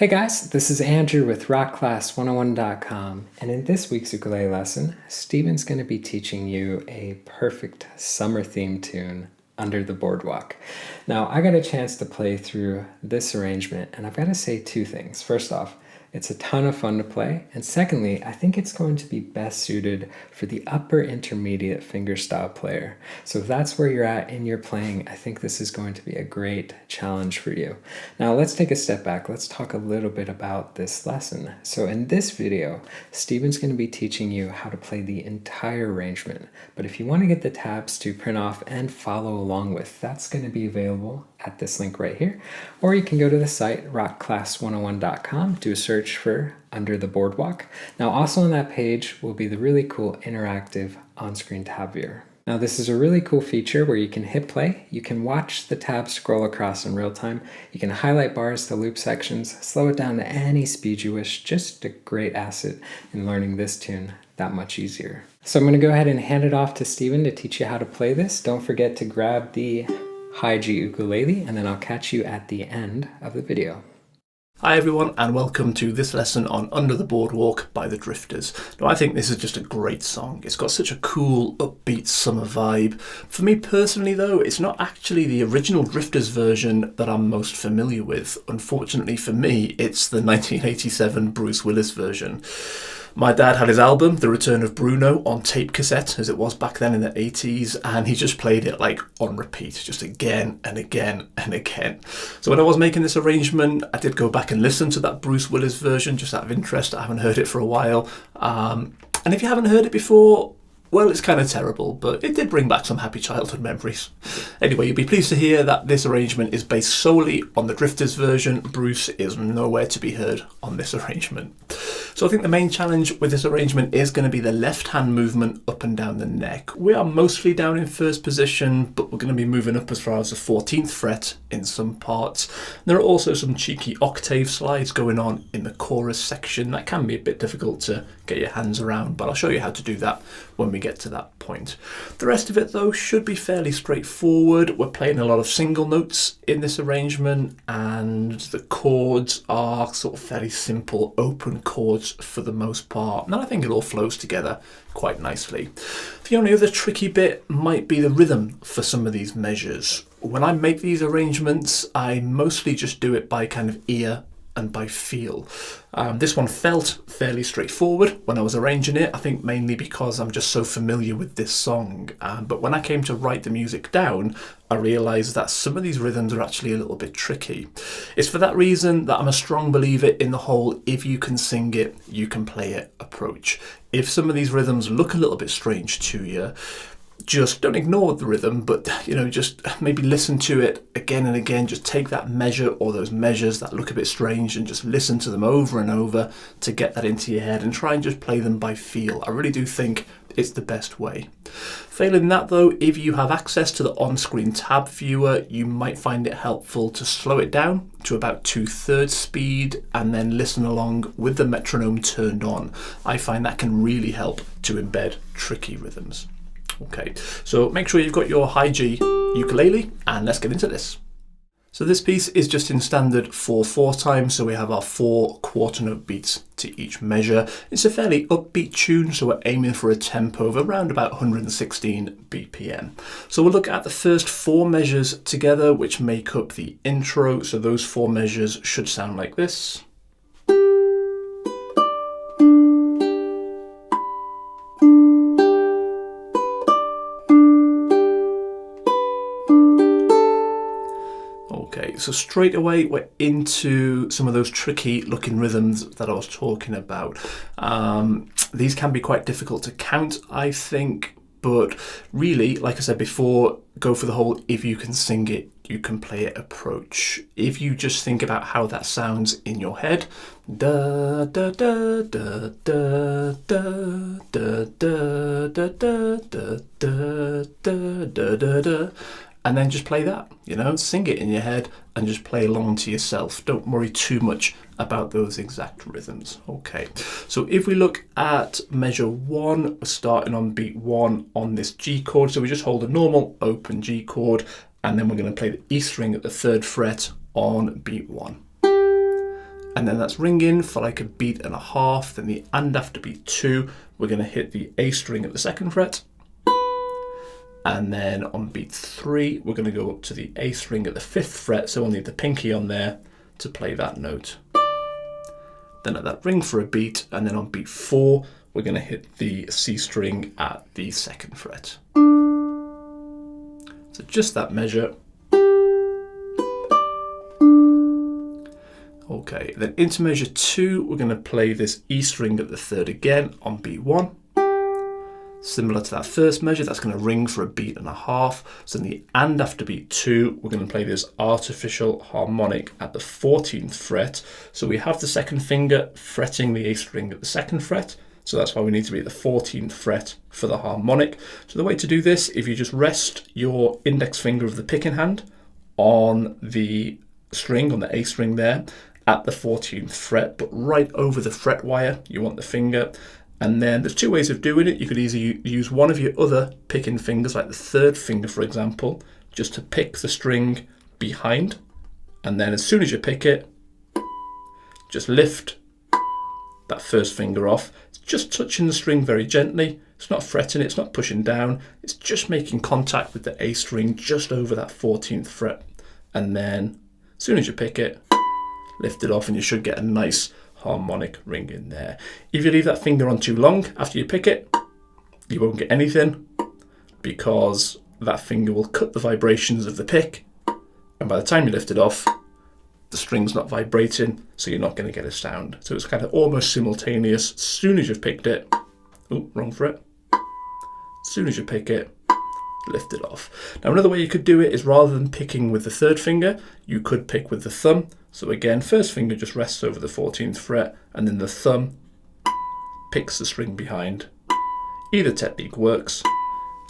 Hey guys, this is Andrew with rockclass101.com, and in this week's ukulele lesson, Steven's going to be teaching you a perfect summer theme tune, Under the Boardwalk. Now, I got a chance to play through this arrangement, and I've got to say two things. First off, it's a ton of fun to play, and secondly, I think it's going to be best suited for the upper intermediate fingerstyle player. So if that's where you're at in your playing, I think this is going to be a great challenge for you. Now let's take a step back. Let's talk a little bit about this lesson. So in this video, Steven's going to be teaching you how to play the entire arrangement. But if you want to get the tabs to print off and follow along with, that's going to be available at this link right here. Or you can go to the site rockclass101.com, do a search for Under the Boardwalk. Now also on that page will be the really cool interactive on-screen tab viewer. Now this is a really cool feature where you can hit play, you can watch the tabs scroll across in real time, you can highlight bars to loop sections, slow it down to any speed you wish, just a great asset in learning this tune that much easier. So I'm going to go ahead and hand it off to Steven to teach you how to play this. Don't forget to grab the high G ukulele, and then I'll catch you at the end of the video. Hi everyone, and welcome to this lesson on Under the Boardwalk by the Drifters. Now I think this is just a great song. It's got such a cool, upbeat summer vibe. For me personally though, it's not actually the original Drifters version that I'm most familiar with. Unfortunately for me, it's the 1987 Bruce Willis version. My dad had his album, The Return of Bruno, on tape cassette, as it was back then in the 80s, and he just played it like on repeat, just again and again and again. So when I was making this arrangement, I did go back and listen to that Bruce Willis version, just out of interest. I haven't heard it for a while. And if you haven't heard it before, well, it's kind of terrible, but it did bring back some happy childhood memories. Anyway, you'll be pleased to hear that this arrangement is based solely on the Drifters version. Bruce is nowhere to be heard on this arrangement. So I think the main challenge with this arrangement is going to be the left hand movement up and down the neck. We are mostly down in first position, but we're going to be moving up as far as the 14th fret in some parts. There are also some cheeky octave slides going on in the chorus section. That can be a bit difficult to get your hands around, but I'll show you how to do that when we get to that point. The rest of it though should be fairly straightforward. We're playing a lot of single notes in this arrangement, and the chords are sort of fairly simple open chords for the most part, and I think it all flows together quite nicely. The only other tricky bit might be the rhythm for some of these measures. When I make these arrangements, I mostly just do it by kind of ear and by feel. This one felt fairly straightforward when I was arranging it, I think mainly because I'm just so familiar with this song. But when I came to write the music down, I realised that some of these rhythms are actually a little bit tricky. It's for that reason that I'm a strong believer in the whole if you can sing it, you can play it approach. If some of these rhythms look a little bit strange to you, just don't ignore the rhythm, but just maybe listen to it again and again. Just take that measure or those measures that look a bit strange and just listen to them over and over to get that into your head, and try and just play them by feel. I really do think it's the best way. Failing that though, if you have access to the on-screen tab viewer, you might find it helpful to slow it down to about 2/3 speed and then listen along with the metronome turned on. I find that can really help to embed tricky rhythms. Okay, so make sure you've got your high G ukulele, and let's get into this. So this piece is just in standard 4/4 time, so we have our 4 quarter note beats to each measure. It's a fairly upbeat tune, so we're aiming for a tempo of around about 116 BPM. So we'll look at the first 4 measures together, which make up the intro. So those 4 measures should sound like this. Okay, so straight away we're into some of those tricky looking rhythms that I was talking about. These can be quite difficult to count, I think, but really, like I said before, go for the whole if you can sing it, you can play it approach. If you just think about how that sounds in your head, da da da da da da da da da da da da da da da, and then just play that, sing it in your head and just play along to yourself. Don't worry too much about those exact rhythms. Okay, so if we look at measure 1, we're starting on beat 1 on this G chord. So we just hold a normal open G chord, and then we're going to play the E string at the 3rd fret on beat 1. and then that's ringing for like a beat and a half. Then the and after beat 2, we're going to hit the A string at the 2nd fret. And then on beat 3, we're going to go up to the A string at the 5th fret, so we'll need the pinky on there to play that note. Then let that ring for a beat, and then on beat 4, we're going to hit the C string at the 2nd fret. So just that measure. Okay, then into measure 2, we're going to play this E string at the 3rd again on beat 1. Similar to that first measure, that's going to ring for a beat and a half. So in the and after beat 2, we're going to play this artificial harmonic at the 14th fret. So we have the 2nd finger fretting the A string at the 2nd fret. So that's why we need to be at the 14th fret for the harmonic. So the way to do this, if you just rest your index finger of the picking hand on the string, on the A string there, at the 14th fret, but right over the fret wire, you want the finger. And then there's 2 ways of doing it. You could either use one of your other picking fingers, like the 3rd finger, for example, just to pick the string behind. And then as soon as you pick it, just lift that 1st finger off. It's just touching the string very gently. It's not fretting it, it's not pushing down. It's just making contact with the A string just over that 14th fret. And then as soon as you pick it, lift it off, and you should get a nice harmonic ring in there. If you leave that finger on too long after you pick it, you won't get anything, because that finger will cut the vibrations of the pick, and by the time you lift it off, the string's not vibrating, so you're not going to get a sound. So it's kind of almost simultaneous. As soon as you've picked it, oh, wrong fret. As soon as you pick it, lift it off. Now another way you could do it is, rather than picking with the 3rd finger, you could pick with the thumb. So again, 1st finger just rests over the 14th fret, and then the thumb picks the string behind. Either technique works.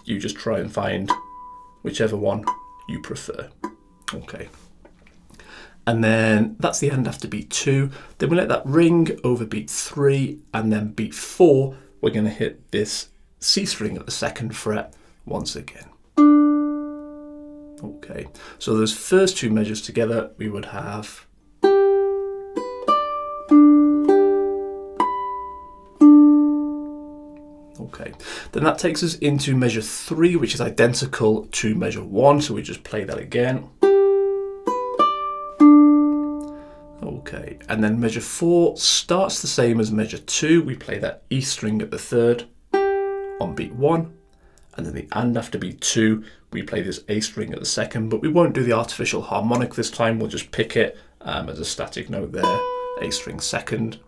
You just try and find whichever one you prefer. Okay. And then that's the end after beat 2. Then we let that ring over beat 3, and then beat 4, we're going to hit this C string at the 2nd fret once again. Okay, so those first 2 measures together, we would have okay, then that takes us into measure 3, which is identical to measure 1, so we just play that again. Okay, and then measure 4 starts the same as measure 2. We play that E string at the 3rd on beat 1, and then the and after beat 2, we play this A string at the 2nd, but we won't do the artificial harmonic this time. We'll just pick it as a static note there, A string 2nd,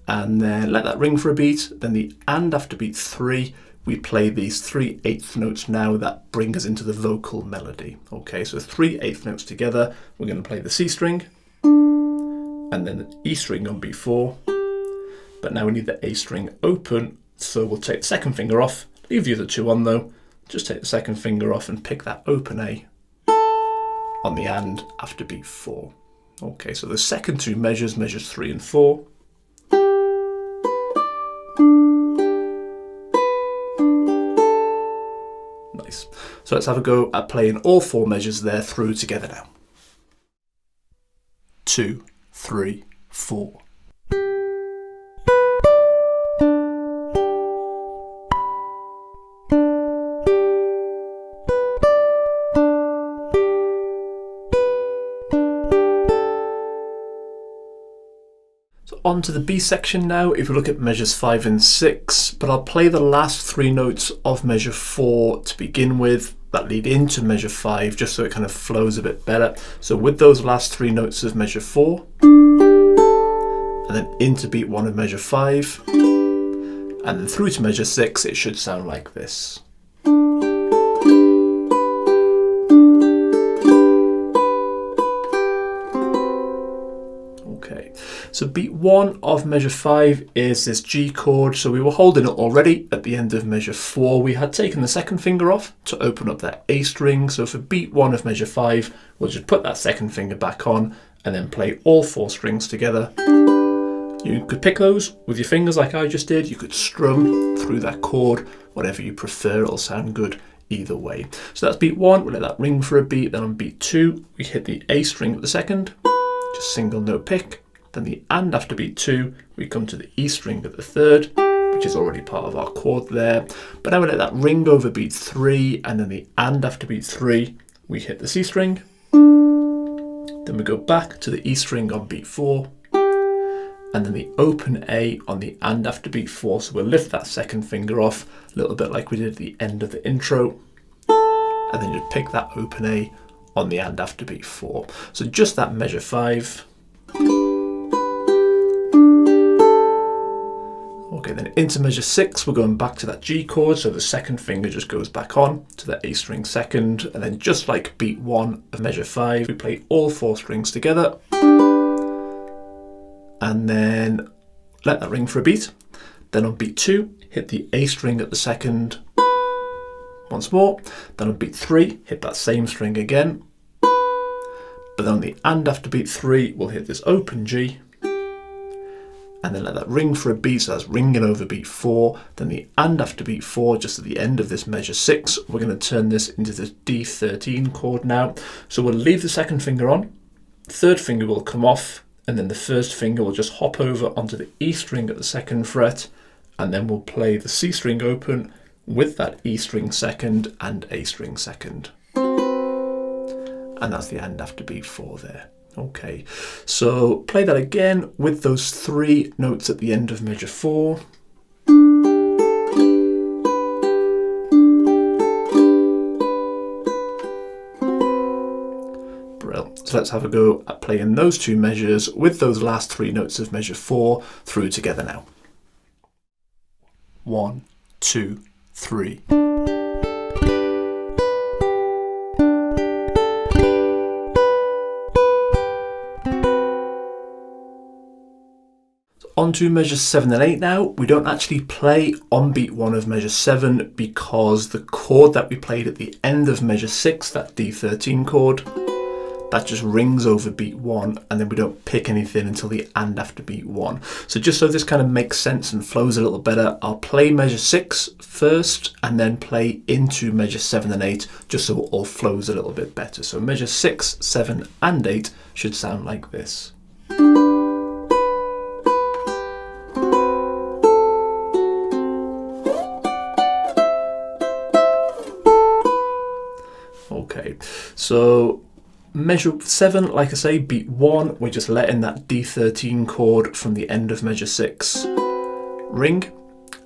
and then let that ring for a beat. Then the and after beat 3, we play these 3/8 notes now that bring us into the vocal melody. Okay, so 3/8 notes together. We're going to play the C string, and then the E string on beat 4, but now we need the A string open, so we'll take the 2nd finger off, leave the other 2 on though, just take the 2nd finger off and pick that open A on the and after beat 4. Okay, so the second 2 measures, measures 3 and 4. Nice. So let's have a go at playing all 4 measures there through together now. 2, 3, 4. On to the B section now. If we look at measures 5 and 6, but I'll play the last 3 notes of measure 4 to begin with that lead into measure 5, just so it kind of flows a bit better. So with those last 3 notes of measure 4, and then into beat 1 of measure 5, and then through to measure 6, it should sound like this. So beat 1 of measure 5 is this G chord, so we were holding it already at the end of measure 4. We had taken the 2nd finger off to open up that A string, so for beat 1 of measure 5, we'll just put that 2nd finger back on and then play all 4 strings together. You could pick those with your fingers like I just did, you could strum through that chord, whatever you prefer, it'll sound good either way. So that's beat 1, we'll let that ring for a beat, then on beat 2, we hit the A string at the 2nd, just single note pick. then the and after beat 2, we come to the E string at the 3rd, which is already part of our chord there. But now we let that ring over beat 3, and then the and after beat 3, we hit the C string. Then we go back to the E string on beat 4, and then the open A on the and after beat 4. So we'll lift that second finger off, a little bit like we did at the end of the intro, and then just pick that open A on the and after beat 4. So just that measure 5. Okay, then into measure 6, we're going back to that G chord, so the second finger just goes back on to the A string second, and then just like beat 1 of measure 5, we play all 4 strings together, and then let that ring for a beat. Then on beat 2, hit the A string at the second once more, then on beat 3, hit that same string again, but then on the and after beat 3, we'll hit this open G, and then let that ring for a beat, so that's ringing over beat 4, then the and after beat 4, just at the end of this measure 6, we're going to turn this into this D13 chord now. So we'll leave the second finger on, third finger will come off, and then the first finger will just hop over onto the E string at the 2nd fret, and then we'll play the C string open with that E string second and A string second. And that's the and after beat 4 there. Okay, so play that again with those 3 notes at the end of measure 4. Brilliant. So let's have a go at playing those 2 measures with those last 3 notes of measure 4 through together now. 1, 2, 3. On to measures 7 and 8 now. We don't actually play on beat 1 of measure 7 because the chord that we played at the end of measure 6, that D13 chord, that just rings over beat 1, and then we don't pick anything until the and after beat 1. So just so this kind of makes sense and flows a little better, I'll play measure 6 first and then play into measure 7 and 8, just so it all flows a little bit better. So measure 6, 7 and 8 should sound like this. Okay, so measure 7, like I say, beat 1, we're just letting that D13 chord from the end of measure 6 ring,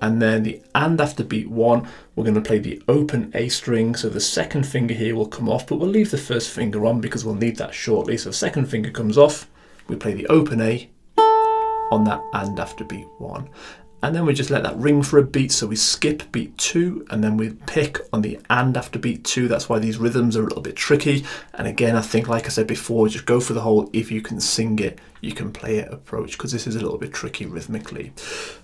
and then the and after beat 1, we're going to play the open A string, so the second finger here will come off, but we'll leave the first finger on because we'll need that shortly. So second finger comes off, we play the open A on that and after beat 1. And then we just let that ring for a beat, so we skip beat 2 and then we pick on the and after beat 2. That's why these rhythms are a little bit tricky. And again, I think, like I said before, just go for the whole if you can sing it, you can play it approach, because this is a little bit tricky rhythmically.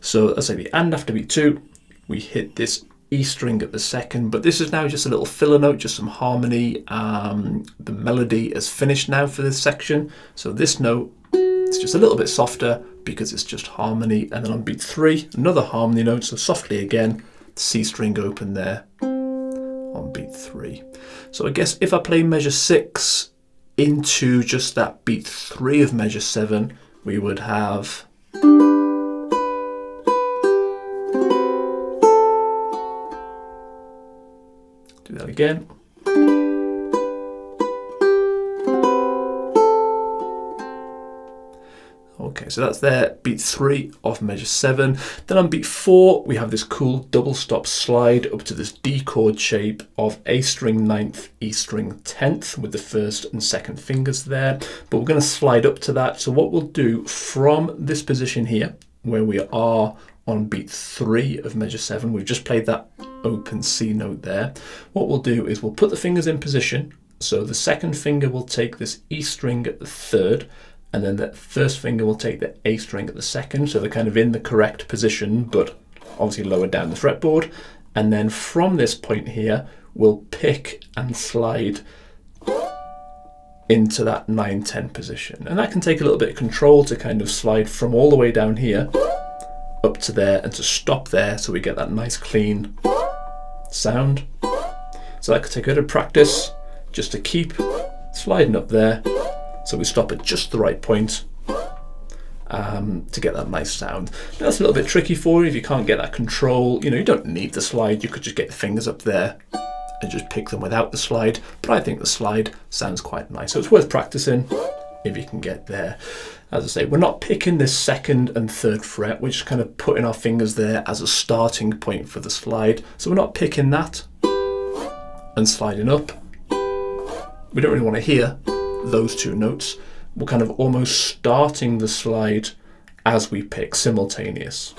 So let's say the and after beat 2, we hit this E string at the second, but this is now just a little filler note, just some harmony. The melody is finished now for this section. So this note, it's just a little bit softer because it's just harmony. And then on beat 3, another harmony note, so softly again, C string open there on beat 3. So I guess if I play measure 6 into just that beat 3 of measure 7, we would have do that again. Okay, so that's there, beat 3 of measure 7. Then on beat 4, we have this cool double stop slide up to this D chord shape of A string 9th, E string 10th with the first and second fingers there. But we're going to slide up to that. So what we'll do from this position here, where we are on beat 3 of measure 7, we've just played that open C note there. What we'll do is we'll put the fingers in position. So the second finger will take this E string at the 3rd, and then the first finger will take the A string at the 2nd, so they're kind of in the correct position, but obviously lower down the fretboard. And then from this point here, we'll pick and slide into that 9-10 position. And that can take a little bit of control to kind of slide from all the way down here up to there and to stop there, so we get that nice clean sound. So that could take a bit of practice just to keep sliding up there. So we stop at just the right point, to get that nice sound. Now, that's a little bit tricky for you if you can't get that control. You don't need the slide. You could just get the fingers up there and just pick them without the slide. But I think the slide sounds quite nice. So it's worth practicing if you can get there. As I say, we're not picking this second and third fret. We're just kind of putting our fingers there as a starting point for the slide. So we're not picking that and sliding up. We don't really want to hear those two notes. We're kind of almost starting the slide as we pick, simultaneous.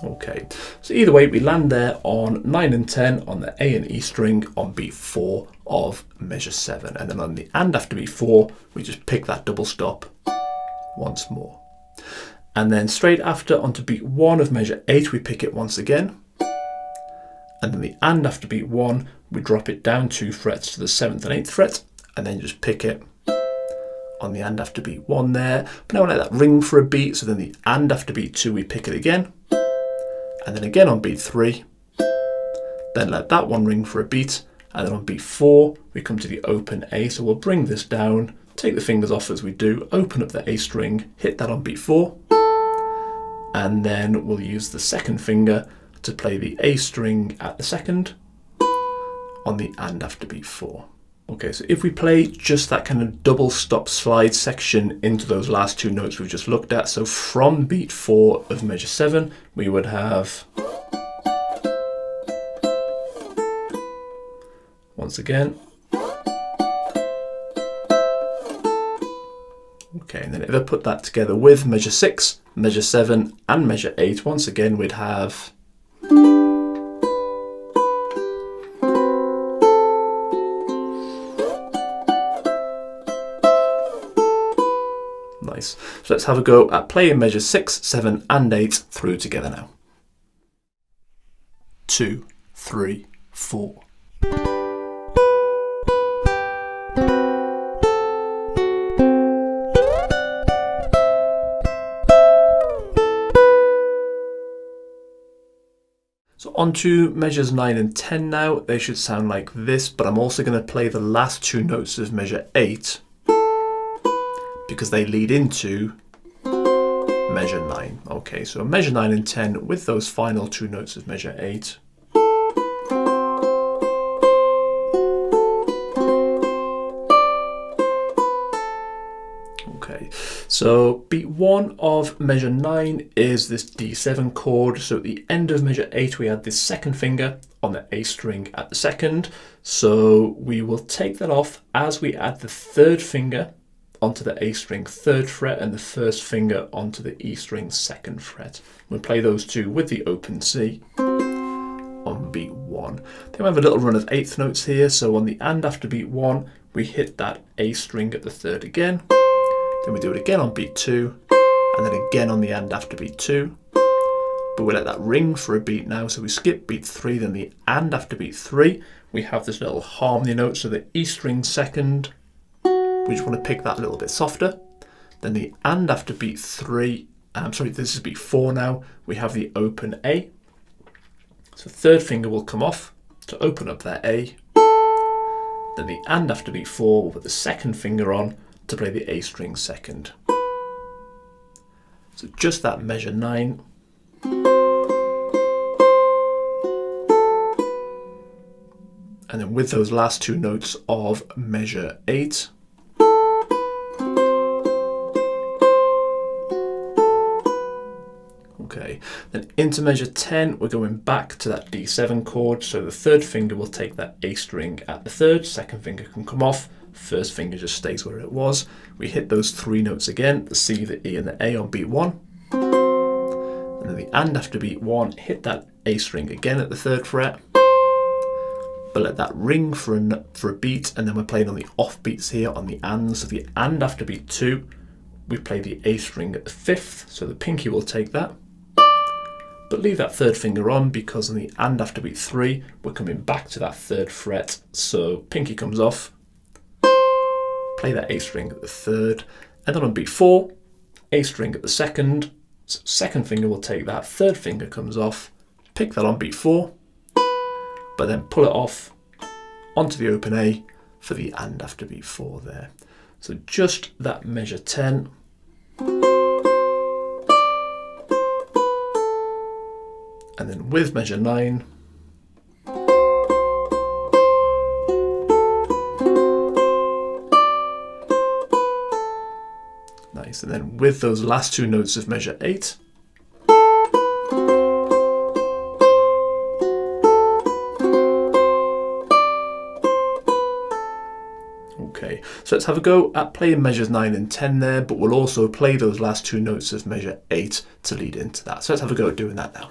Okay, so either way, we land there on 9 and 10 on the A and E string on beat 4 of measure 7. And then on the and after beat 4, we just pick that double stop once more. And then straight after onto beat 1 of measure 8, we pick it once again. And then the and after beat 1, we drop it down 2 frets to the 7th and 8th fret, and then just pick it on the and after beat 1 there. But now I let that ring for a beat, so then the and after beat 2, we pick it again. And then again on beat 3, then let that one ring for a beat, and then on beat 4 we come to the open A, so we'll bring this down, take the fingers off as we do, open up the A string, hit that on beat 4, and then we'll use the second finger to play the A string at the second on the and after beat 4. Okay, so if we play just that kind of double stop slide section into those last two notes we've just looked at, so from beat 4 of measure 7, we would have, once again, okay, and then if I put that together with measure 6, measure 7 and measure 8, once again we'd have, nice. So let's have a go at playing measure 6, 7 and 8 through together now. 2, 3, 4. So on to measures 9 and 10 now. They should sound like this, but I'm also going to play the last two notes of measure 8 because they lead into measure 9. Okay, so measure 9 and 10 with those final two notes of measure 8. Okay, so beat 1 of measure 9 is this D7 chord. So at the end of measure 8 we add this second finger on the A string at the second. So we will take that off as we add the third finger onto the A string 3rd fret and the first finger onto the E string 2nd fret. We'll play those two with the open C on beat 1. Then we have a little run of 8th notes here. So on the and after beat 1 we hit that A string at the 3rd again. Then we do it again on beat 2, and then again on the and after beat 2. But we let that ring for a beat now, so we skip beat 3, then the and after beat 3, we have this little harmony note, so the E string 2nd, we just want to pick that a little bit softer. Then the and after beat 3, this is beat 4 now, we have the open A. So 3rd finger will come off to open up that A. Then the and after beat 4, we'll put the 2nd finger on to play the A string 2nd. So just that measure 9. And then with those last two notes of measure 8. Okay, then into measure 10, we're going back to that D7 chord. So the 3rd finger will take that A string at the 3rd, 2nd finger can come off, 1st finger just stays where it was. We hit those 3 notes again, the C, the E and the A on beat 1. And then the and after beat 1, hit that A string again at the 3rd fret. But let that ring for a beat, and then we're playing on the off beats here on the and. So the and after beat 2, we play the A string at the 5th, so the pinky will take that. But leave that 3rd finger on because on the and after beat 3, we're coming back to that 3rd fret, so pinky comes off. Play that A string at the 3rd, and then on beat 4, A string at the 2nd, so 2nd finger will take that, 3rd finger comes off, pick that on beat 4, but then pull it off onto the open A for the and after beat 4 there. So just that measure 10. And then with measure 9. Nice, and then with those last two notes of measure 8. Okay, so let's have a go at playing measures 9 and 10 there, but we'll also play those last two notes of measure 8 to lead into that. So let's have a go at doing that now.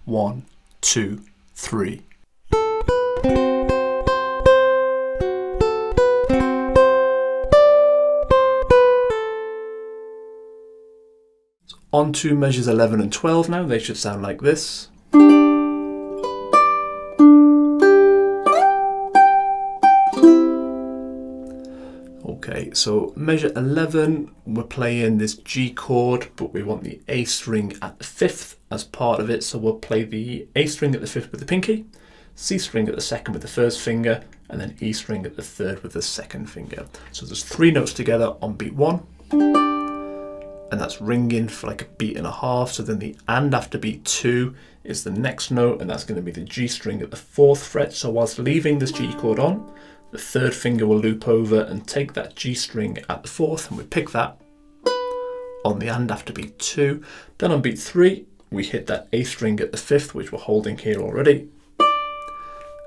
1, 2, 3. So on to measures 11 and 12 now. They should sound like this. Okay, so measure 11, we're playing this G chord, but we want the A string at the 5th as part of it. So we'll play the A string at the 5th with the pinky, C string at the 2nd with the 1st finger, and then E string at the 3rd with the 2nd finger. So there's 3 notes together on beat 1, and that's ringing for like a beat and a half. So then the and after beat 2 is the next note, and that's going to be the G string at the 4th fret. So whilst leaving this G chord on, the 3rd finger will loop over and take that G string at the 4th, and we pick that on the and after beat 2. Then on beat 3, we hit that A string at the 5th, which we're holding here already.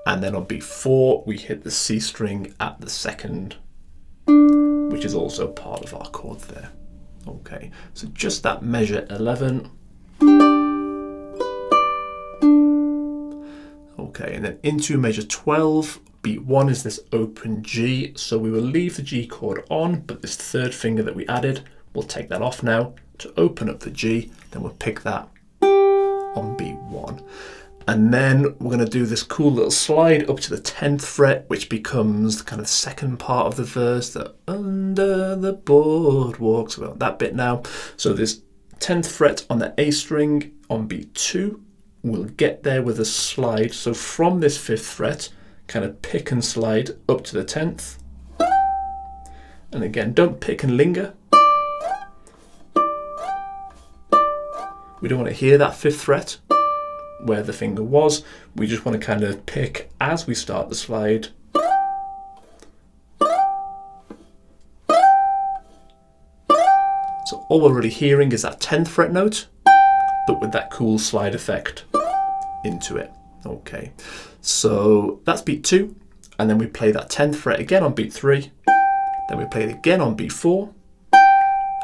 And then on beat 4, we hit the C string at the 2nd, which is also part of our chord there. Okay, so just that measure 11. Okay, and then into measure 12. Beat 1 is this open G, so we will leave the G chord on, but this 3rd finger that we added, we'll take that off now to open up the G, then we'll pick that on beat 1. And then we're going to do this cool little slide up to the 10th fret, which becomes the kind of second part of the verse, the under the boardwalk. So we've got that bit now. So this 10th fret on the A string on beat 2, we'll get there with a slide. So from this 5th fret, kind of pick and slide up to the 10th. And again, don't pick and linger. We don't want to hear that 5th fret where the finger was. We just want to kind of pick as we start the slide. So all we're really hearing is that 10th fret note, but with that cool slide effect into it. Okay, so that's beat 2, and then we play that 10th fret again on beat 3, then we play it again on beat 4,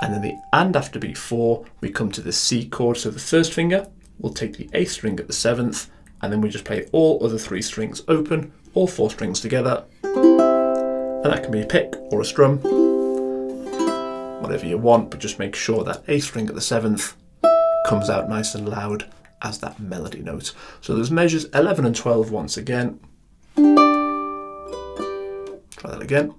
and then the and after beat 4, we come to the C chord. So the 1st finger will take the A string at the 7th, and then we just play all other 3 strings open, all 4 strings together, and that can be a pick or a strum, whatever you want, but just make sure that A string at the 7th comes out nice and loud as that melody note. So there's measures 11 and 12 once again. Try that again.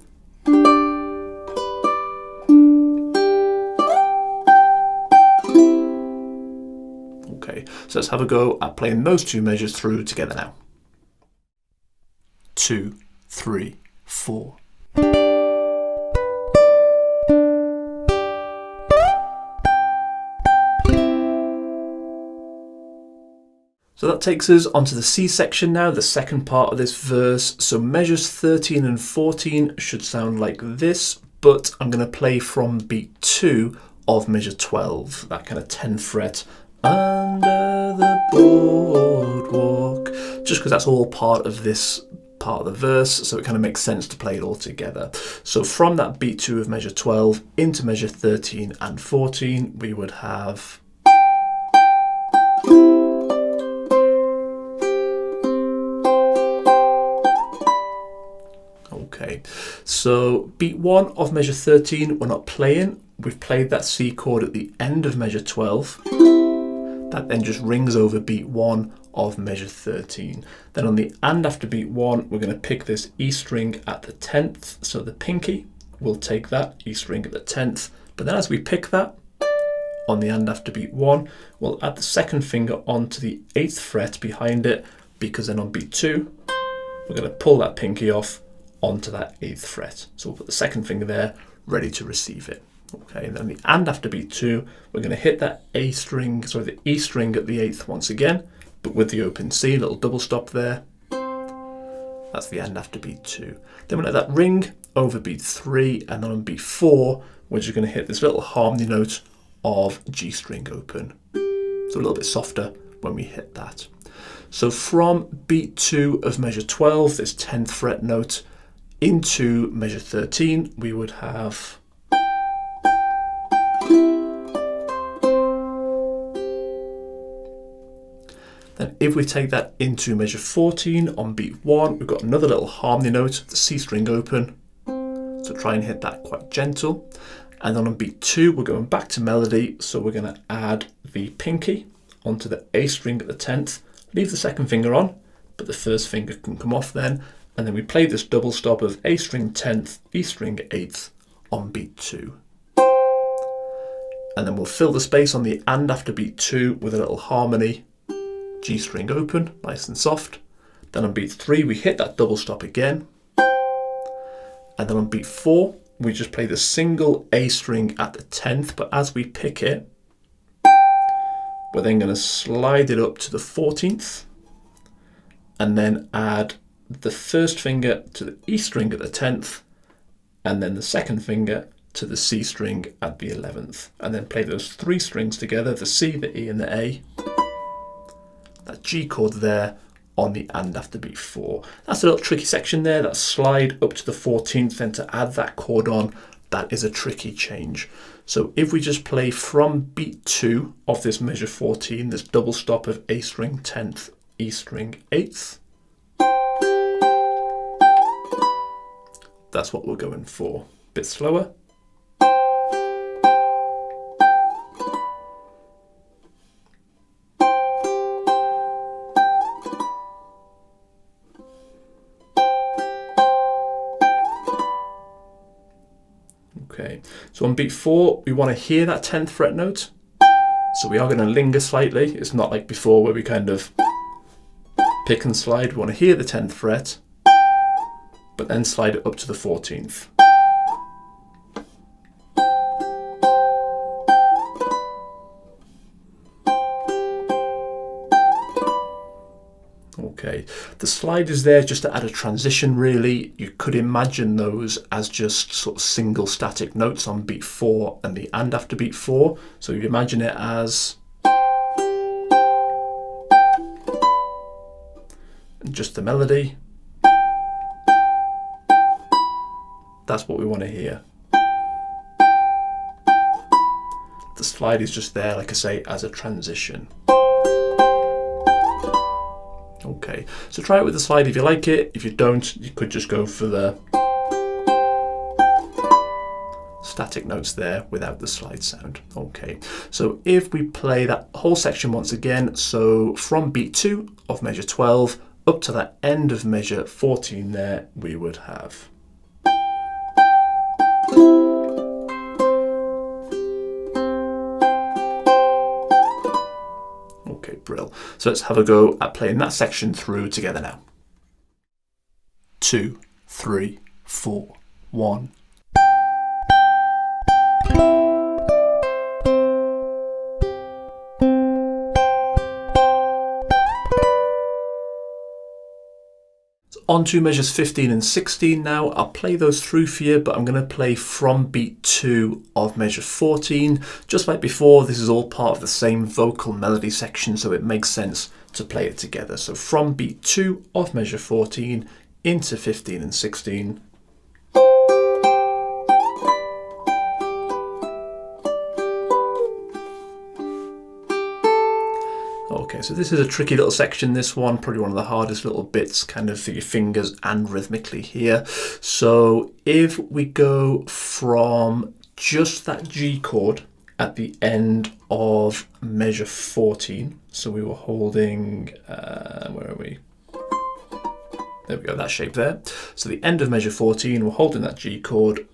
Okay, so let's have a go at playing those 2 measures through together now. 2, 3, 4. So that takes us onto the C section now, the second part of this verse. So measures 13 and 14 should sound like this, but I'm going to play from beat 2 of measure 12, that kind of 10th fret, under the boardwalk, just because that's all part of this part of the verse, so it kind of makes sense to play it all together. So from that beat 2 of measure 12 into measure 13 and 14, we would have... Okay, so beat 1 of measure 13 we're not playing. We've played that C chord at the end of measure 12. That then just rings over beat 1 of measure 13. Then on the and after beat 1, we're going to pick this E string at the 10th. So the pinky will take that E string at the 10th. But then as we pick that on the and after beat 1, we'll add the 2nd finger onto the 8th fret behind it, because then on beat 2, we're going to pull that pinky off onto that 8th fret. So we'll put the second finger there, ready to receive it. Okay, and then the and after beat 2, we're going to hit that the E string at the 8th once again, but with the open C, little double stop there. That's the and after beat 2. Then we'll let that ring over beat 3, and then on beat 4, we're just going to hit this little harmony note of G string open. So a little bit softer when we hit that. So from beat 2 of measure 12, this 10th fret note, into measure 13, we would have then if we take that into measure 14 on beat 1, we've got another little harmony note, the C string open. So try and hit that quite gentle. And then on beat 2, we're going back to melody. So we're going to add the pinky onto the A string at the 10th. Leave the second finger on, but the first finger can come off then. And then we play this double stop of A string 10th, E string 8th on beat 2. And then we'll fill the space on the and after beat 2 with a little harmony. G string open, nice and soft. Then on beat 3, we hit that double stop again. And then on beat 4, we just play the single A string at the 10th, but as we pick it, we're then going to slide it up to the 14th and then add the first finger to the E string at the 10th and then the second finger to the C string at the 11th, and then play those 3 strings together, the C, the E and the A. That G chord there on the and after beat 4. That's a little tricky section there, that slide up to the 14th, then to add that chord on, that is a tricky change. So if we just play from beat 2 of this measure 14, this double stop of A string 10th, E string 8th, that's what we're going for. Bit slower. Okay, so on beat 4, we want to hear that 10th fret note. So we are going to linger slightly. It's not like before where we kind of pick and slide. We want to hear the 10th fret, but then slide it up to the 14th. Okay, the slide is there just to add a transition really. You could imagine those as just sort of single static notes on beat 4 and the and after beat 4. So you imagine it as just the melody. That's what we want to hear. The slide is just there, like I say, as a transition. Okay, so try it with the slide if you like it. If you don't, you could just go for the static notes there without the slide sound. Okay, so if we play that whole section once again, so from beat 2 of measure 12 up to that end of measure 14 there, we would have. Okay, brill. So let's have a go at playing that section through together now. 2, 3, 4, 1. On to measures 15 and 16 now. I'll play those through for you, but I'm going to play from beat 2 of measure 14. Just like before, this is all part of the same vocal melody section, so it makes sense to play it together. So from beat 2 of measure 14 into 15 and 16. Okay, so this is a tricky little section, this one, probably one of the hardest little bits kind of for your fingers and rhythmically here. So if we go from just that G chord at the end of measure 14, so we were holding, where are we? There we go, that shape there. So the end of measure 14, we're holding that G chord,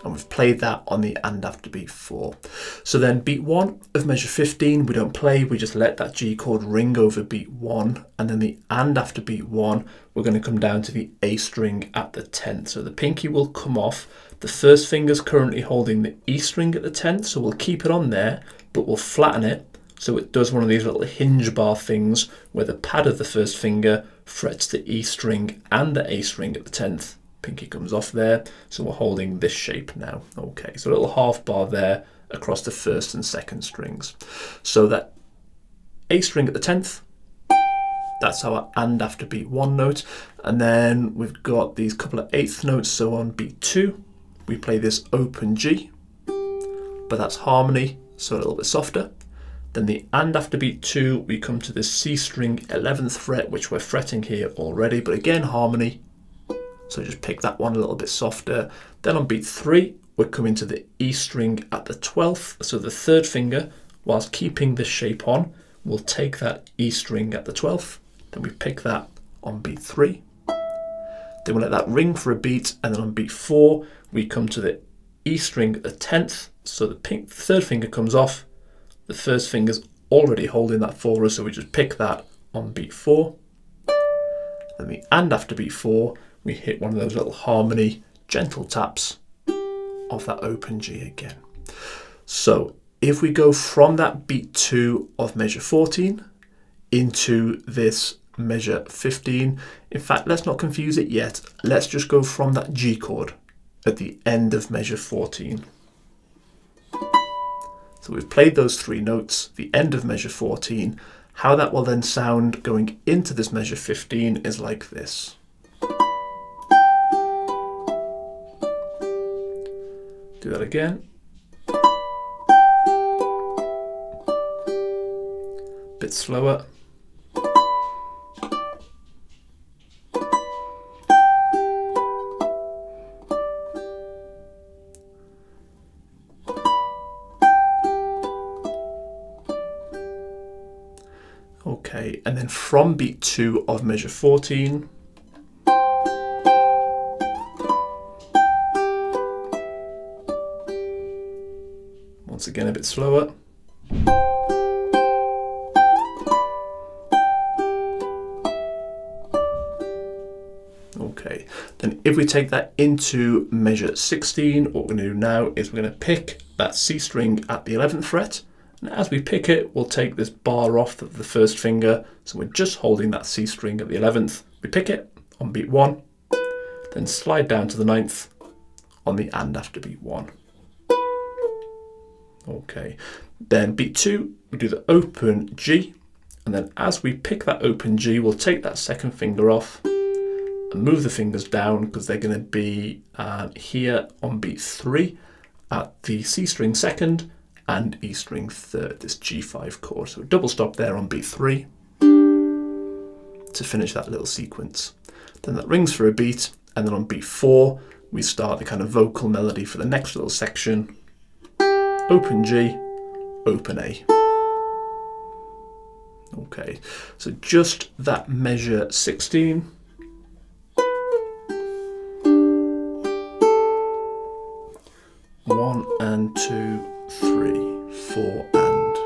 And we've played that on the and after beat 4. So then beat 1 of measure 15, we don't play, we just let that G chord ring over beat 1, and then the and after beat 1, we're going to come down to the A string at the 10th. So the pinky will come off. The first finger's currently holding the E string at the 10th, so we'll keep it on there, but we'll flatten it so it does one of these little hinge bar things where the pad of the first finger frets the E string and the A string at the 10th. Pinky comes off there, so we're holding this shape now. Okay, so a little half bar there across the first and second strings. So that A string at the 10th, that's our and after beat 1 note. And then we've got these couple of 8th notes. So on beat 2, we play this open G, but that's harmony, so a little bit softer. Then the and after beat 2, we come to this C string 11th fret, which we're fretting here already, but again harmony. So just pick that one a little bit softer. Then on beat 3, we're coming to the E string at the 12th. So the third finger, whilst keeping this shape on, we'll take that E string at the 12th. Then we pick that on beat 3. Then we'll let that ring for a beat. And then on beat 4, we come to the E string at the 10th. So the third finger comes off. The first finger's already holding that for us. So we just pick that on beat 4. Then the and after beat 4, we hit one of those little harmony gentle taps of that open G again. So if we go from that beat 2 of measure 14 into this measure 15, in fact, let's not confuse it yet. Let's just go from that G chord at the end of measure 14. So we've played those 3 notes, the end of measure 14. How that will then sound going into this measure 15 is like this. Do that again. Bit slower. Okay, and then from beat 2 of measure 14, once again a bit slower. Okay, then if we take that into measure 16, what we're going to do now is we're going to pick that C string at the 11th fret. And as we pick it, we'll take this bar off of the first finger. So we're just holding that C string at the 11th. We pick it on beat 1, then slide down to the 9th on the and after beat 1. Okay, then beat 2, we do the open G, and then as we pick that open G, we'll take that second finger off and move the fingers down because they're going to be here on beat 3 at the C string second and E string third, this G5 chord. So double stop there on beat 3 to finish that little sequence. Then that rings for a beat, and then on beat 4, we start the kind of vocal melody for the next little section. Open G, open A. Okay, so just that measure 16. One and 2, 3, 4 and.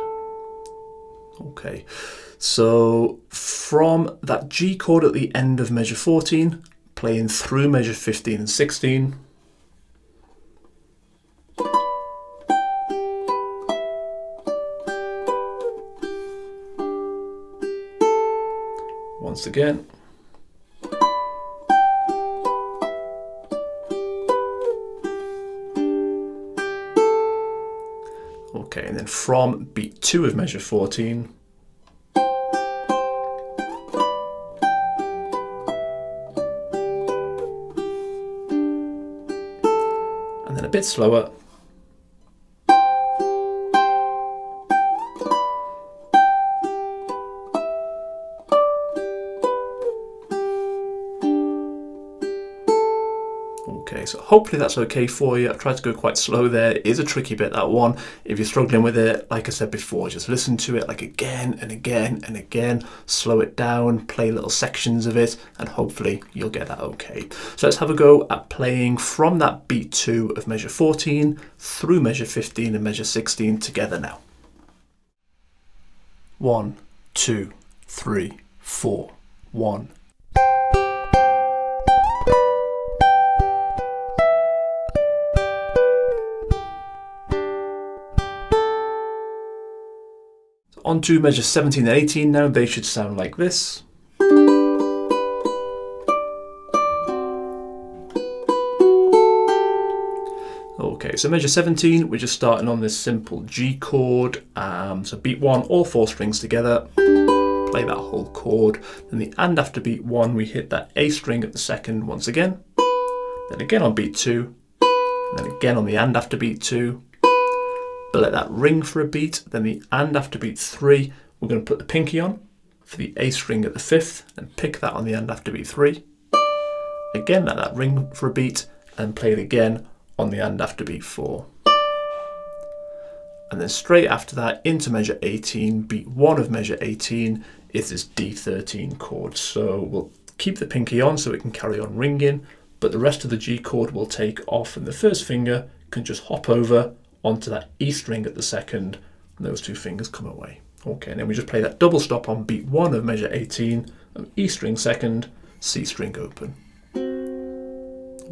Okay, so from that G chord at the end of measure 14, playing through measure 15 and 16. Once again. Okay, and then from beat 2 of measure 14. And then a bit slower. Okay, Okay, so hopefully that's okay for you. I've tried to go quite slow there. It is a tricky bit, that one. If you're struggling with it, like I said before, just listen to it like again and again and again. Slow it down, play little sections of it, and hopefully you'll get that okay. So let's have a go at playing from that beat 2 of measure 14 through measure 15 and measure 16 together now. 1, 2, 3, 4, 1. On to measure 17 and 18 now, they should sound like this. Okay, so measure 17, we're just starting on this simple G chord. So beat 1, all 4 strings together, play that whole chord. Then the and after beat 1, we hit that A string at the second once again. Then again on beat 2, and then again on the and after beat 2. But let that ring for a beat, then the and after beat 3, we're going to put the pinky on for the A string at the 5th, and pick that on the and after beat 3. Again, let that ring for a beat, and play it again on the and after beat 4. And then straight after that, into measure 18, beat 1 of measure 18 is this D13 chord. So we'll keep the pinky on so it can carry on ringing, but the rest of the G chord will take off, and the first finger can just hop over onto that E string at the second, and those 2 fingers come away. Okay, and then we just play that double stop on beat 1 of measure 18, of E string second, C string open.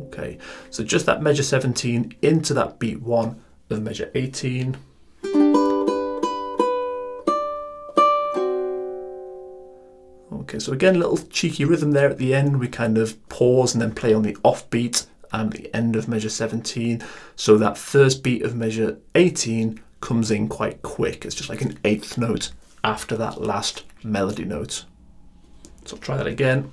Okay, so just that measure 17 into that beat 1 of measure 18. Okay, so again, a little cheeky rhythm there at the end. We kind of pause and then play on the off beat and the end of measure 17. So that first beat of measure 18 comes in quite quick. It's just like an 8th note after that last melody note. So try that again.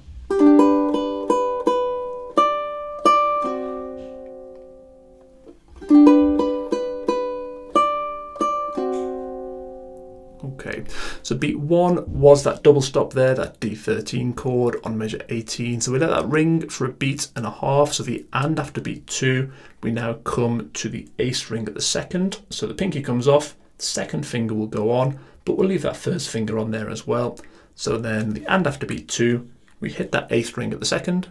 Okay, so beat 1 was that double stop there, that D13 chord on measure 18. So we let that ring for a beat and a half. So the and after beat 2, we now come to the A string at the second. So the pinky comes off, the second finger will go on, but we'll leave that first finger on there as well. So then the and after beat 2, we hit that A string at the second,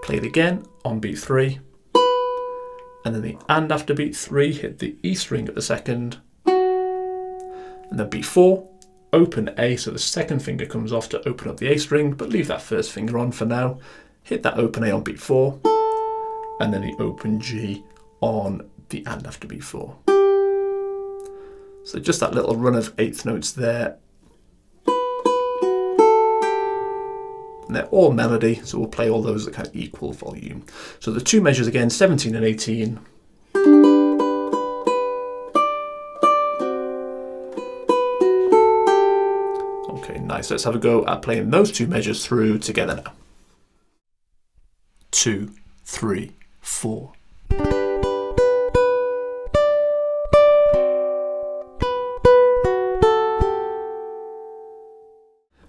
play it again on beat 3, and then the and after beat 3, hit the E string at the second, and then beat 4, open A, so the second finger comes off to open up the A string, but leave that first finger on for now. Hit that open A on beat 4, and then the open G on the and after beat 4. So just that little run of 8th notes there. And they're all melody, so we'll play all those at kind of equal volume. So the 2 measures again, 17 and 18. Okay, nice. Let's have a go at playing those 2 measures through together now. 2, 3, 4.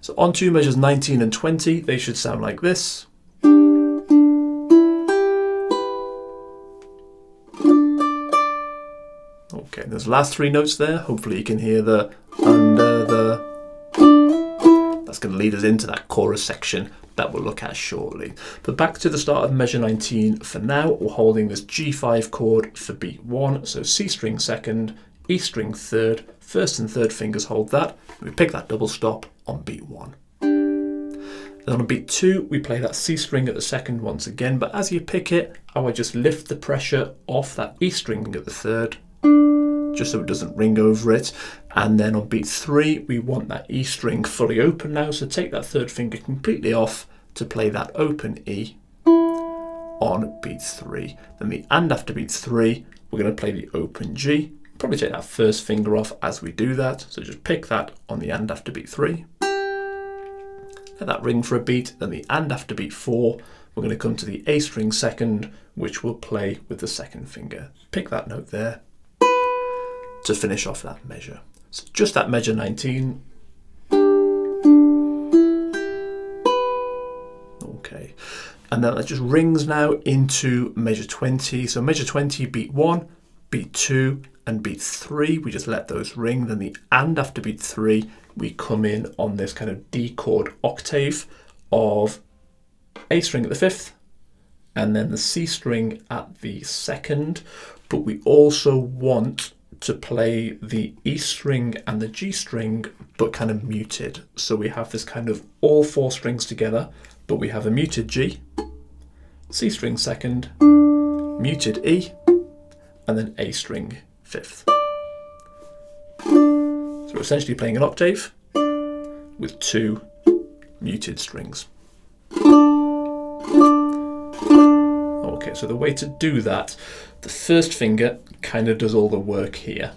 So on to measures 19 and 20, they should sound like this. Okay, there's the last 3 notes there. Hopefully you can hear the under the. That's going to lead us into that chorus section that we'll look at shortly. But back to the start of measure 19 for now. We're holding this G5 chord for beat 1. So C string second, E string third, first and third fingers hold that. We pick that double stop on beat 1. Then on beat 2, we play that C string at the second once again, but as you pick it, I would just lift the pressure off that E string at the third, just so it doesn't ring over it. And then on beat 3, we want that E string fully open now, so take that third finger completely off to play that open E on beat 3. Then the and after beat 3, we're going to play the open G. Probably take that first finger off as we do that, so just pick that on the and after beat 3. Let that ring for a beat, then the and after beat 4, we're going to come to the A string second, which we'll play with the second finger. Pick that note there to finish off that measure. So just that measure 19. Okay. And then that just rings now into measure 20. So measure 20, beat 1, beat 2, and beat 3. We just let those ring. Then the and after beat 3, we come in on this kind of D chord octave of A string at the 5th, and then the C string at the 2nd. But we also want to play the E string and the G string, but kind of muted. So we have this kind of all 4 strings together, but we have a muted G, C string 2nd, muted E, and then A string 5th. So we're essentially playing an octave with 2 muted strings. Okay, so the way to do that, the first finger kind of does all the work here.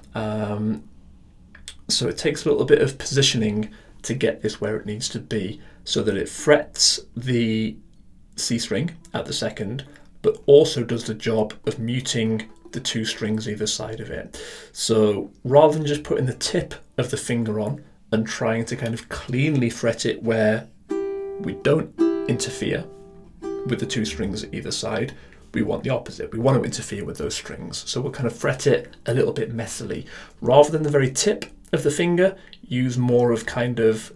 So it takes a little bit of positioning to get this where it needs to be, so that it frets the C string at the 2nd, but also does the job of muting the 2 strings either side of it. So rather than just putting the tip of the finger on and trying to kind of cleanly fret it where we don't interfere with the 2 strings at either side, we want the opposite. We want to interfere with those strings. So we'll kind of fret it a little bit messily. Rather than the very tip of the finger, use more of kind of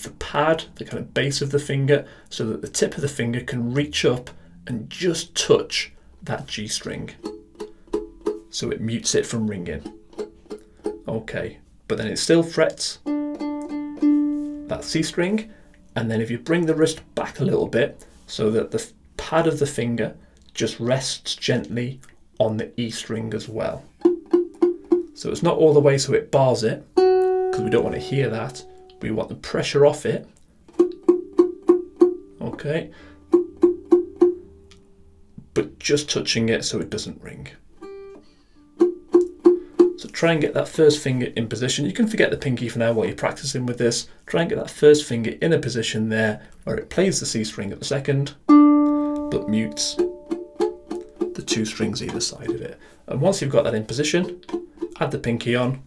the pad, the kind of base of the finger, so that the tip of the finger can reach up and just touch that G string. So it mutes it from ringing. Okay, but then it still frets that C string, and then if you bring the wrist back a little bit so that the pad of the finger just rests gently on the E string as well. So it's not all the way so it bars it, because we don't want to hear that. We want the pressure off it. Okay. But just touching it so it doesn't ring. So try and get that first finger in position. You can forget the pinky for now while you're practicing with this. Try and get that first finger in a position there where it plays the C string at the 2nd, but mutes the 2 strings either side of it. And once you've got that in position, add the pinky on,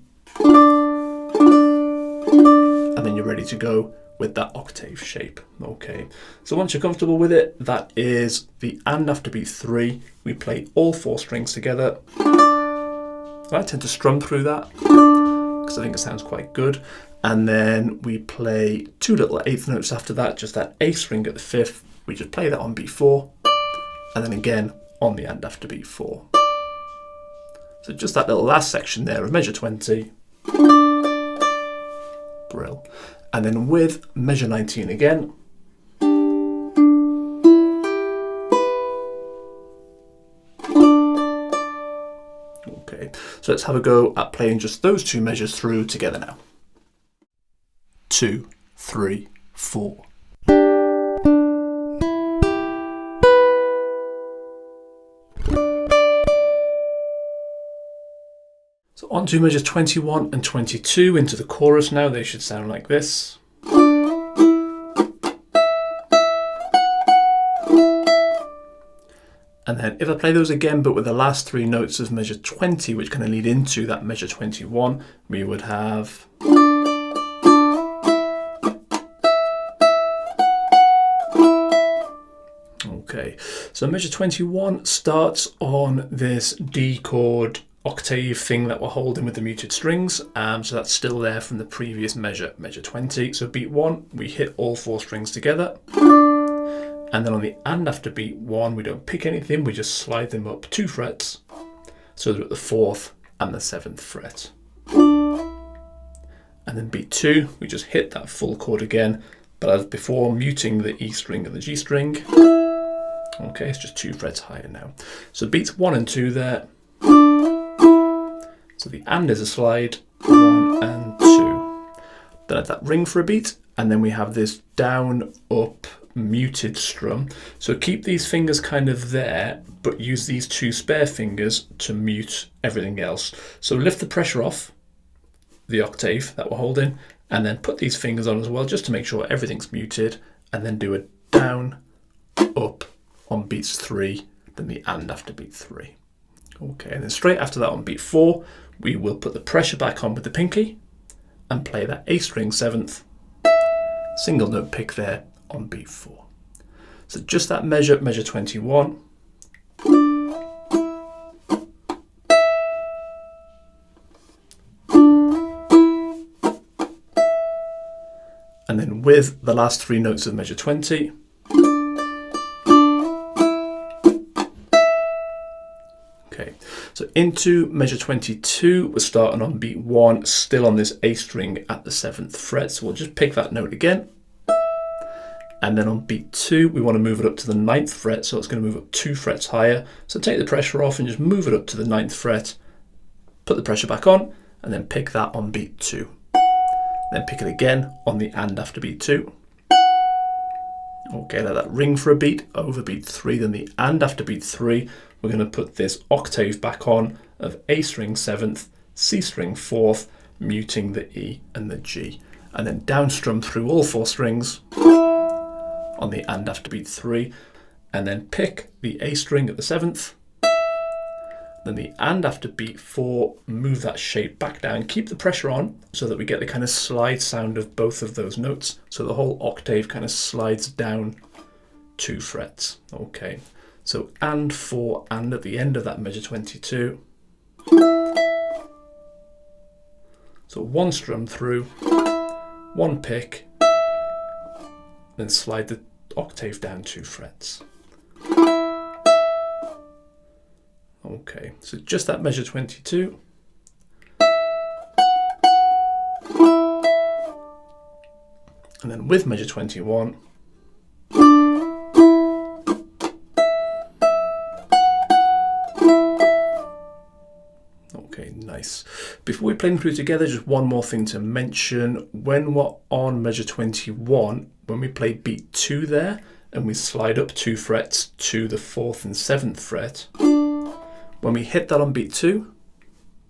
and then you're ready to go with that octave shape. Okay, so once you're comfortable with it, that is the and after beat 3. We play all 4 strings together. I tend to strum through that because I think it sounds quite good. And then we play 2 little 8th notes after that, just that A string at the 5th. We just play that on beat 4, and then again on the and after beat 4. So just that little last section there of measure 20. Brill. And then with measure 19 again. Okay, so let's have a go at playing just those 2 measures through together now. 2, 3, 4. So on to measures 21 and 22 into the chorus now. They should sound like this. And then if I play those again, but with the last 3 notes of measure 20, which kind of lead into that measure 21, we would have... Okay, so measure 21 starts on this D chord octave thing that we're holding with the muted strings, so that's still there from the previous measure, measure 20. So beat 1, we hit all 4 strings together, and then on the and after beat 1, we don't pick anything, we just slide them up 2 frets, so they're at the 4th and the 7th fret. And then beat 2, we just hit that full chord again, but as before, muting the E string and the G string. Okay, it's just 2 frets higher now. So beats 1 and 2 there. So the and is a slide, 1 and 2. Then add that ring for a beat, and then we have this down, up, muted strum. So keep these fingers kind of there, but use these 2 spare fingers to mute everything else. So lift the pressure off the octave that we're holding, and then put these fingers on as well, just to make sure everything's muted, and then do a down, up on beats 3, then the and after beat 3. Okay, and then straight after that on beat 4, we will put the pressure back on with the pinky and play that A string 7th, single note pick there on beat 4. So just that measure 21. And then with the last 3 notes of measure 20. Okay, so into measure 22, we're starting on beat 1, still on this A string at the 7th fret. So we'll just pick that note again. And then on beat 2, we want to move it up to the 9th fret, so it's going to move up 2 frets higher. So take the pressure off and just move it up to the 9th fret, put the pressure back on, and then pick that on beat 2. Then pick it again on the and after beat 2. Okay, let that ring for a beat, over beat 3, then the and after beat 3, we're going to put this octave back on of A string 7th, C string 4th, muting the E and the G. And then down strum through all 4 strings on the and after beat 3, and then pick the A string at the 7th, then the and after beat 4, move that shape back down, keep the pressure on so that we get the kind of slide sound of both of those notes, so the whole octave kind of slides down 2 frets. Okay, so and 4 and at the end of that measure 22. So 1 strum through, 1 pick, then slide the octave down 2 frets. Okay, so just that measure 22. And then with measure 21. Okay, nice. Before we play them through together, just one more thing to mention. When we're on measure 21, when we play beat 2 there, and we slide up 2 frets to the 4th and 7th fret, when we hit that on beat 2,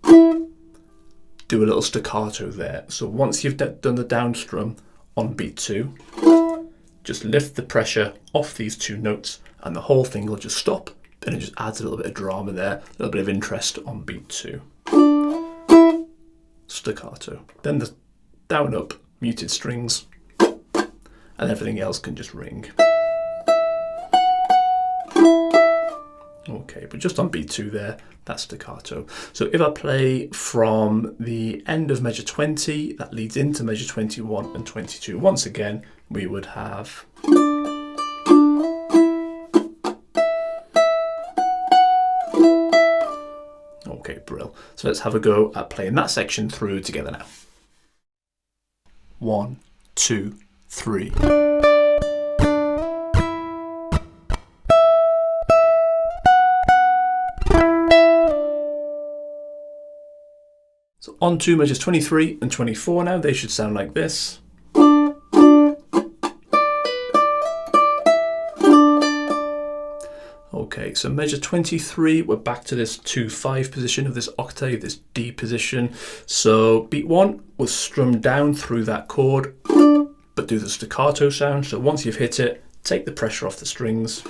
do a little staccato there. So once you've done the down strum on beat 2, just lift the pressure off these 2 notes and the whole thing will just stop, and it just adds a little bit of drama there, a little bit of interest on beat 2. Staccato. Then the down up muted strings, and everything else can just ring. Okay, but just on beat 2 there, that's staccato. So if I play from the end of measure 20, that leads into measure 21 and 22. Once again, we would have... Okay, brill. So let's have a go at playing that section through together now. 1, 2, 3. So on to measures 23 and 24 now, they should sound like this. Okay, so measure 23, we're back to this 2-5 position of this octave, this D position. So beat 1 was strum down through that chord, but do the staccato sound. So once you've hit it, take the pressure off the strings,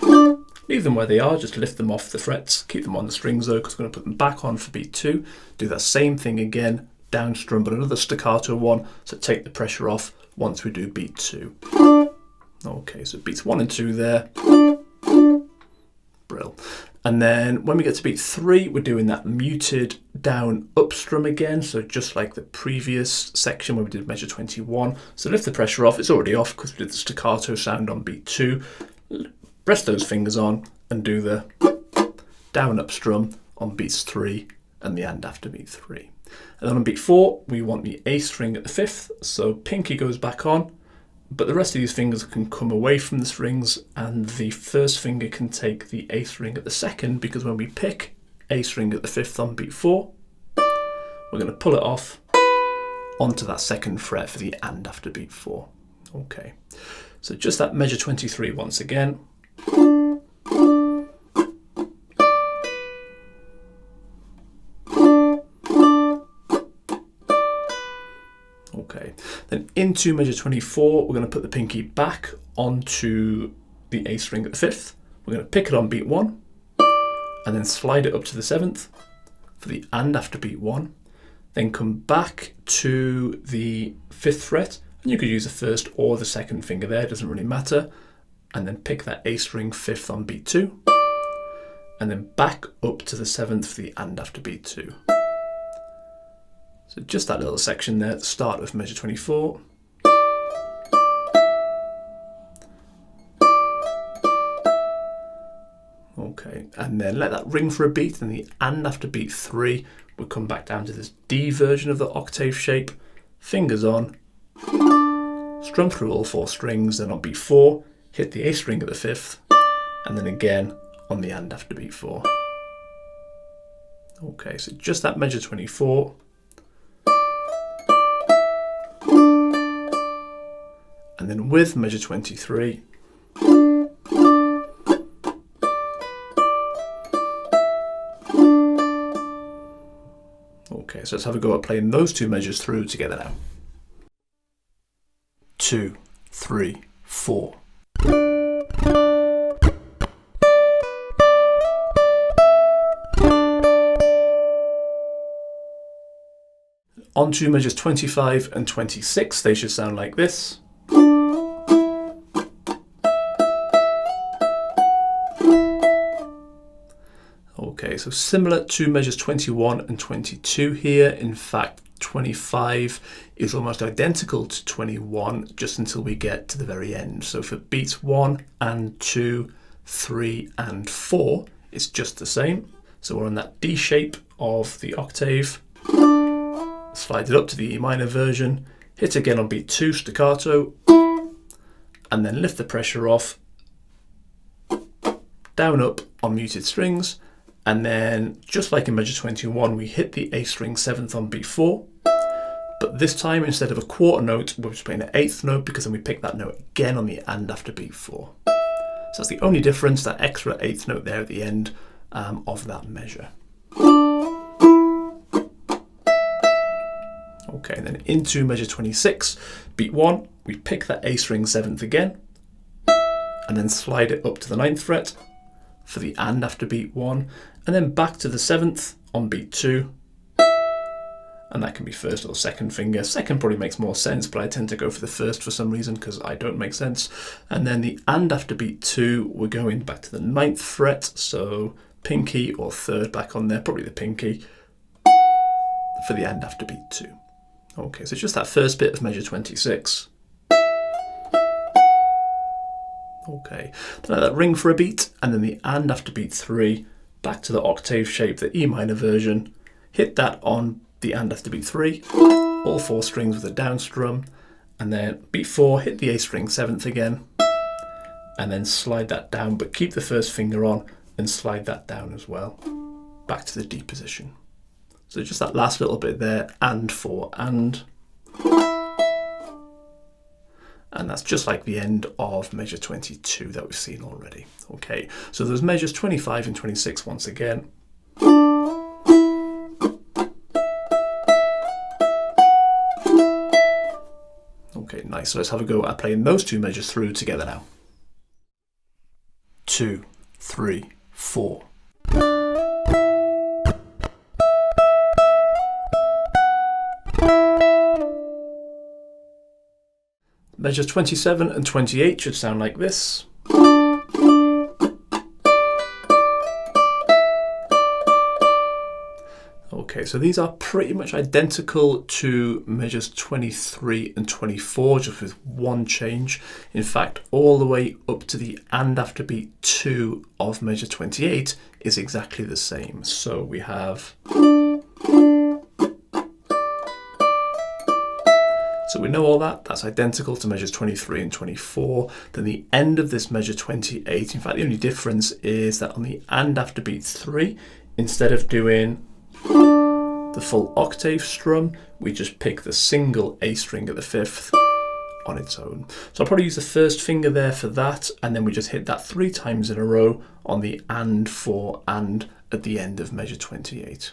leave them where they are, just lift them off the frets, keep them on the strings though, because we're going to put them back on for beat 2. Do that same thing again, down strum, but another staccato one, so take the pressure off once we do beat 2. Okay, so beats 1 and 2 there. Brill. And then when we get to beat 3, we're doing that muted down up strum again, so just like the previous section where we did measure 21. So lift the pressure off, it's already off because we did the staccato sound on beat 2. Press those fingers on and do the down up strum on beats 3 and the and after beat 3. And then on beat 4, we want the A string at the 5th, so pinky goes back on, but the rest of these fingers can come away from the strings, and the first finger can take the A string at the 2nd, because when we pick A string at the 5th on beat 4, we're going to pull it off onto that 2nd fret for the and after beat 4. Okay, so just that measure 23 once again. Okay, then into measure 24, we're going to put the pinky back onto the A string at the 5th. We're going to pick it on beat 1 and then slide it up to the 7th for the and after beat 1. Then come back to the 5th fret, and you could use the 1st or the 2nd finger there, it doesn't really matter. and then pick that A string 5th on beat 2, and then back up to the 7th for the and after beat 2. So just that little section there at the start of measure 24. Okay, and then let that ring for a beat, and the and after beat 3, we'll come back down to this D version of the octave shape, fingers on, strum through all 4 strings, then on beat 4, hit the A string at the 5th, and then again on the and after beat 4. Okay, so just that measure 24. And then with measure 23, okay, so let's have a go at playing those 2 measures through together now. 2, 3, 4. On to measures 25 and 26, they should sound like this. Okay, so similar to measures 21 and 22 here. In fact, 25 is almost identical to 21 just until we get to the very end. So for beats 1 and 2, 3 and 4, it's just the same. So we're on that D shape of the octave. Slide it up to the E minor version, hit again on beat 2 staccato, and then lift the pressure off, down up on muted strings, and then just like in measure 21 we hit the A string 7th on beat 4, but this time instead of a quarter note we're just playing an 8th note, because then we pick that note again on the and after beat 4. So that's the only difference, that extra 8th note there at the end of that measure. Okay, and then into measure 26, beat 1, we pick that A string 7th again, and then slide it up to the 9th fret for the and after beat 1, and then back to the 7th on beat 2, and that can be first or second finger. Second probably makes more sense, but I tend to go for the first for some reason because I don't make sense. And then the and after beat 2, we're going back to the 9th fret, so pinky or 3rd back on there, probably the pinky, for the and after beat 2. Okay, so just that first bit of measure 26. Okay, then let that ring for a beat, and then the and after beat 3, back to the octave shape, the E minor version, hit that on the and after beat 3, all 4 strings with a down strum, and then beat 4, hit the A string 7th again, and then slide that down, but keep the first finger on and slide that down as well, back to the D position. So just that last little bit there, and 4, and that's just like the end of measure 22 that we've seen already. Okay, so there's measures 25 and 26 once again. Okay, nice. So let's have a go at playing those 2 measures through together now. 2, 3, 4. Measures 27 and 28 should sound like this. Okay, so these are pretty much identical to measures 23 and 24, just with one change. In fact, all the way up to the and after beat 2 of measure 28 is exactly the same. So we have... So we know all that, that's identical to measures 23 and 24. Then the end of this measure 28, in fact the only difference is that on the and after beat 3, instead of doing the full octave strum, we just pick the single A string at the 5th on its own. So I'll probably use the first finger there for that, and then we just hit that 3 times in a row on the and 4 and at the end of measure 28.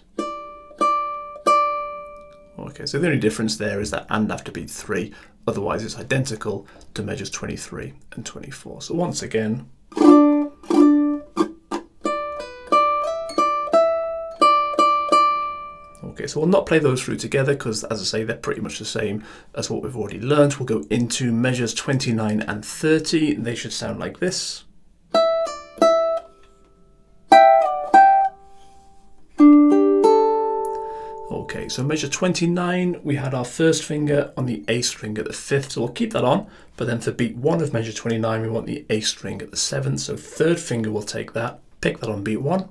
Okay, so the only difference there is that and after beat 3, otherwise it's identical to measures 23 and 24. So once again, okay, so we'll not play those through together because, as I say, they're pretty much the same as what we've already learned. We'll go into measures 29 and 30. They should sound like this. Okay, so measure 29, we had our first finger on the A string at the 5th, so we'll keep that on, but then for beat 1 of measure 29, we want the A string at the 7th, so 3rd finger will take that, pick that on beat 1,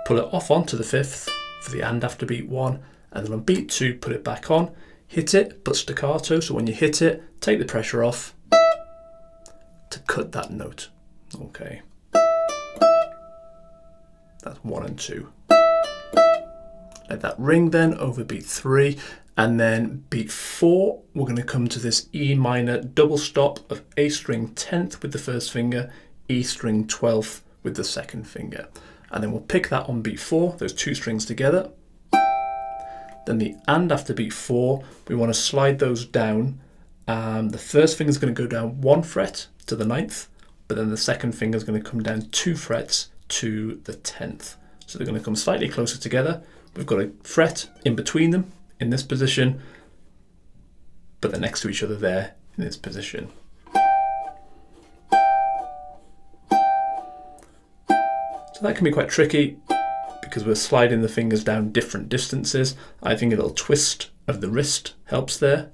pull it off onto the 5th for the and after beat 1, and then on beat 2, put it back on, hit it, but staccato, so when you hit it, take the pressure off to cut that note. Okay, that's 1 and 2. Let that ring then over beat 3, and then beat 4, we're going to come to this E minor double stop of A string 10th with the first finger, E string 12th with the second finger. And then we'll pick that on beat 4, those two strings together. Then the and after beat 4, we want to slide those down. The first finger is going to go down 1 fret to the 9th, but then the second finger is going to come down 2 frets to the 10th. So they're going to come slightly closer together. We've got a fret in between them in this position, but they're next to each other there in this position. So that can be quite tricky because we're sliding the fingers down different distances. I think a little twist of the wrist helps there.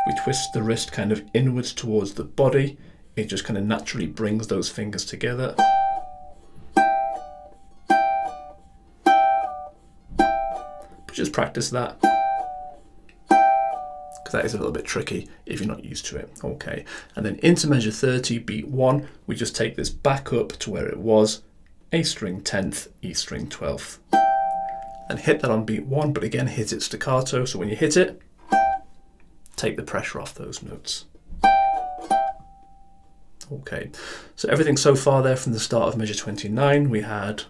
We twist the wrist kind of inwards towards the body. It just kind of naturally brings those fingers together. Just practice that, because that is a little bit tricky if you're not used to it. Okay, and then into measure 30, beat 1, we just take this back up to where it was, A string 10th, E string 12th, and hit that on beat 1, but again hit it staccato, so when you hit it, take the pressure off those notes. Okay, so everything so far there from the start of measure 29, we had.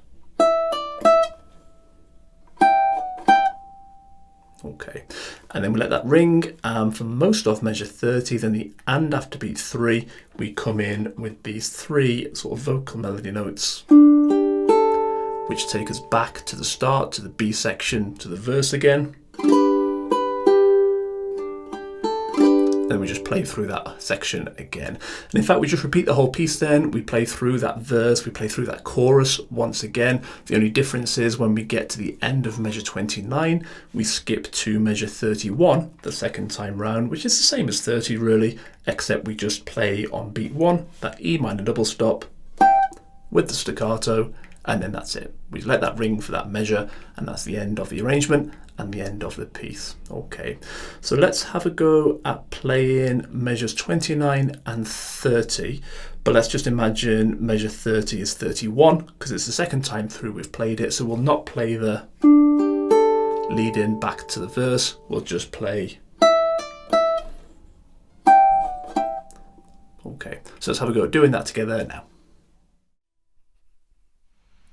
Okay, and then we let that ring for most of measure 30, then the and after beat 3, we come in with these 3 sort of vocal melody notes, which take us back to the start, to the B section, to the verse again. Then we just play through that section again. And in fact, we just repeat the whole piece then. We play through that verse, we play through that chorus once again. The only difference is when we get to the end of measure 29, we skip to measure 31 the second time round, which is the same as 30 really, except we just play on beat 1, that E minor double stop with the staccato, and then that's it. We let that ring for that measure, and that's the end of the arrangement and the end of the piece. Okay, so let's have a go at playing measures 29 and 30, but let's just imagine measure 30 is 31 because it's the second time through we've played it, so we'll not play the lead in back to the verse, we'll just play. Okay, so let's have a go at doing that together now.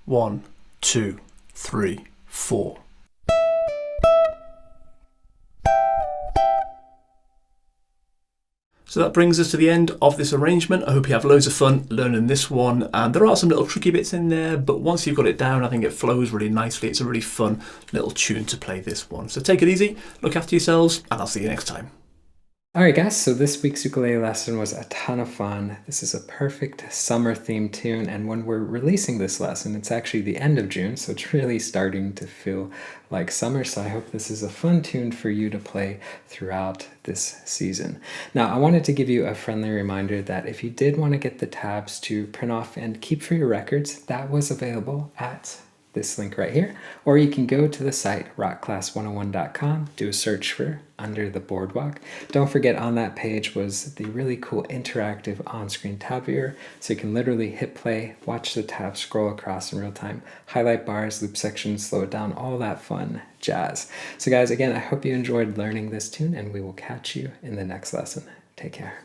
1, 2, 3, 4. So that brings us to the end of this arrangement. I hope you have loads of fun learning this one. And there are some little tricky bits in there, but once you've got it down, I think it flows really nicely. It's a really fun little tune to play this one. So take it easy, look after yourselves, and I'll see you next time. Alright guys, so this week's ukulele lesson was a ton of fun. This is a perfect summer themed tune, and when we're releasing this lesson, it's actually the end of June, so it's really starting to feel like summer, so I hope this is a fun tune for you to play throughout this season. Now, I wanted to give you a friendly reminder that if you did want to get the tabs to print off and keep for your records, that was available at this link right here, or you can go to the site rockclass101.com, do a search for Under the Boardwalk. Don't forget, on that page was the really cool interactive on-screen tab viewer, so you can literally hit play, watch the tab scroll across in real time, highlight bars, loop sections, slow it down, all that fun jazz. So guys, again, I hope you enjoyed learning this tune, and we will catch you in the next lesson. Take care.